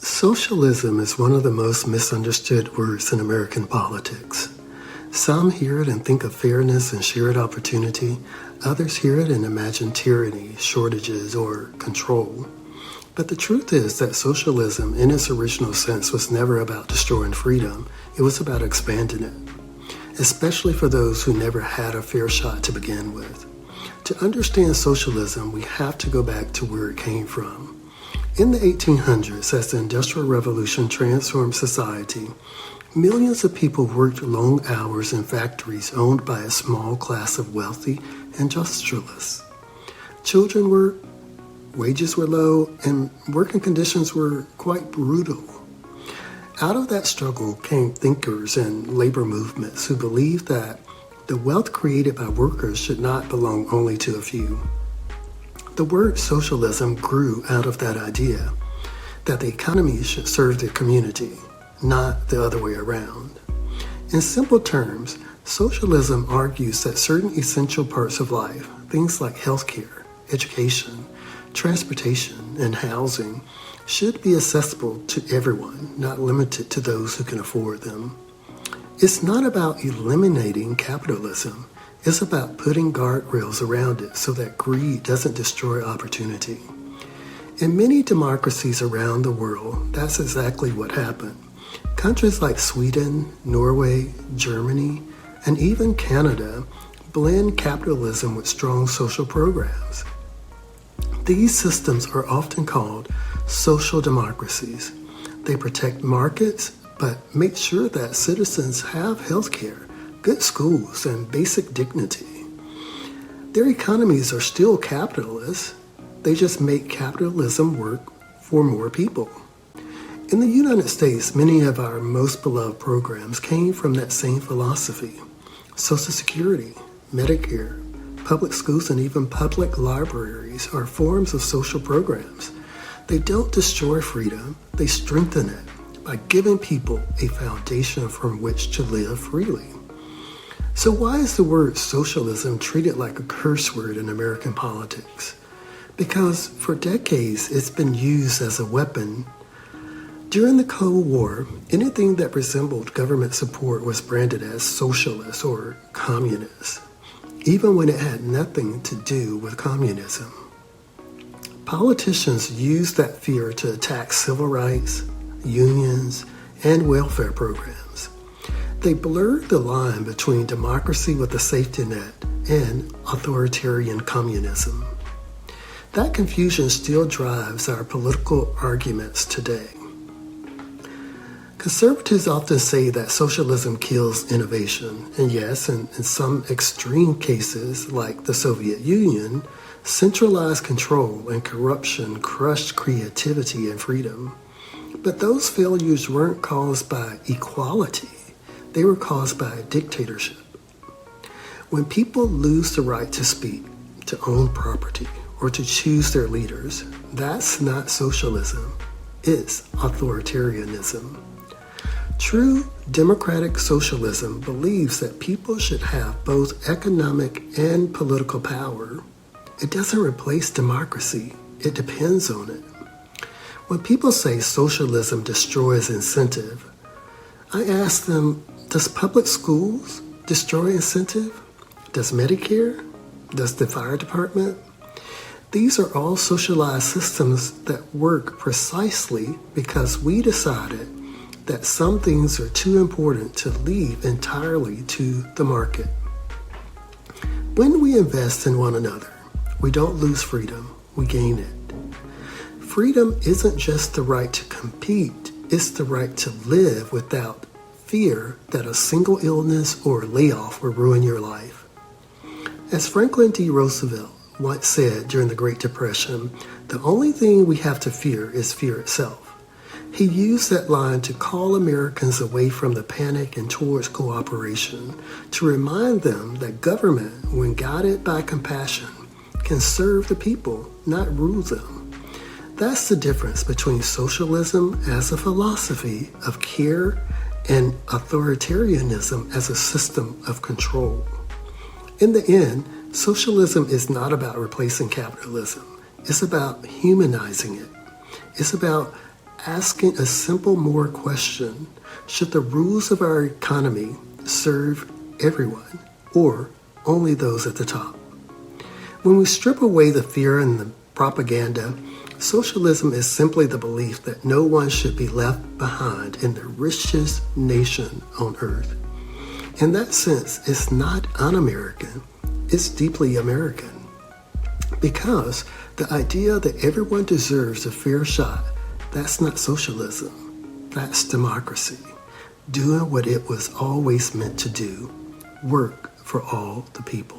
Socialism is one of the most misunderstood words in American politics. Some hear it and think of fairness and shared opportunity. Others hear it and imagine tyranny, shortages, or control. But the truth is that socialism, in its original sense, was never about destroying freedom. It was about expanding it, especially for those who never had a fair shot to begin with. To understand socialism, we have to go back to where it came from. In the 1800s, as the Industrial Revolution transformed society, millions of people worked long hours in factories owned by a small class of wealthy industrialists. Children worked, wages were low, and working conditions were quite brutal. Out of that struggle came thinkers and labor movements who believed that the wealth created by workers should not belong only to a few. The word socialism grew out of that idea that the economy should serve the community, not the other way around. In simple terms, socialism argues that certain essential parts of life, things like healthcare, education, transportation, and housing, should be accessible to everyone, not limited to those who can afford them. It's not about eliminating capitalism. It's about putting guardrails around it so that greed doesn't destroy opportunity. In many democracies around the world, that's exactly what happened. Countries like Sweden, Norway, Germany, and even Canada blend capitalism with strong social programs. These systems are often called social democracies. They protect markets, but make sure that citizens have health care, good schools, and basic dignity. Their economies are still capitalist. They just make capitalism work for more people. In the United States, many of our most beloved programs came from that same philosophy. Social Security, Medicare, public schools, and even public libraries are forms of social programs. They don't destroy freedom, they strengthen it by giving people a foundation from which to live freely. So why is the word socialism treated like a curse word in American politics? Because for decades it's been used as a weapon. During the Cold War, anything that resembled government support was branded as socialist or communist, even when it had nothing to do with communism. Politicians used that fear to attack civil rights, unions, and welfare programs. They blurred the line between democracy with a safety net and authoritarian communism. That confusion still drives our political arguments today. Conservatives often say that socialism kills innovation, and yes, in some extreme cases, like the Soviet Union, centralized control and corruption crushed creativity and freedom. But those failures weren't caused by equality. They were caused by a dictatorship. When people lose the right to speak, to own property, or to choose their leaders, that's not socialism. It's authoritarianism. True democratic socialism believes that people should have both economic and political power. It doesn't replace democracy. It depends on it. When people say socialism destroys incentive, I ask them, does public schools destroy incentive? Does Medicare? Does the fire department? These are all socialized systems that work precisely because we decided that some things are too important to leave entirely to the market. When we invest in one another, we don't lose freedom, we gain it. Freedom isn't just the right to compete, it's the right to live without fear that a single illness or layoff will ruin your life. As Franklin D. Roosevelt once said during the Great Depression, the only thing we have to fear is fear itself. He used that line to call Americans away from the panic and towards cooperation, to remind them that government, when guided by compassion, can serve the people, not rule them. That's the difference between socialism as a philosophy of care and authoritarianism as a system of control. In the end, socialism is not about replacing capitalism. It's about humanizing it. It's about asking a simple moral question: should the rules of our economy serve everyone or only those at the top? When we strip away the fear and the propaganda, socialism is simply the belief that no one should be left behind in the richest nation on earth. In that sense, it's not un-American, it's deeply American. Because the idea that everyone deserves a fair shot, that's not socialism, that's democracy. Doing what it was always meant to do, work for all the people.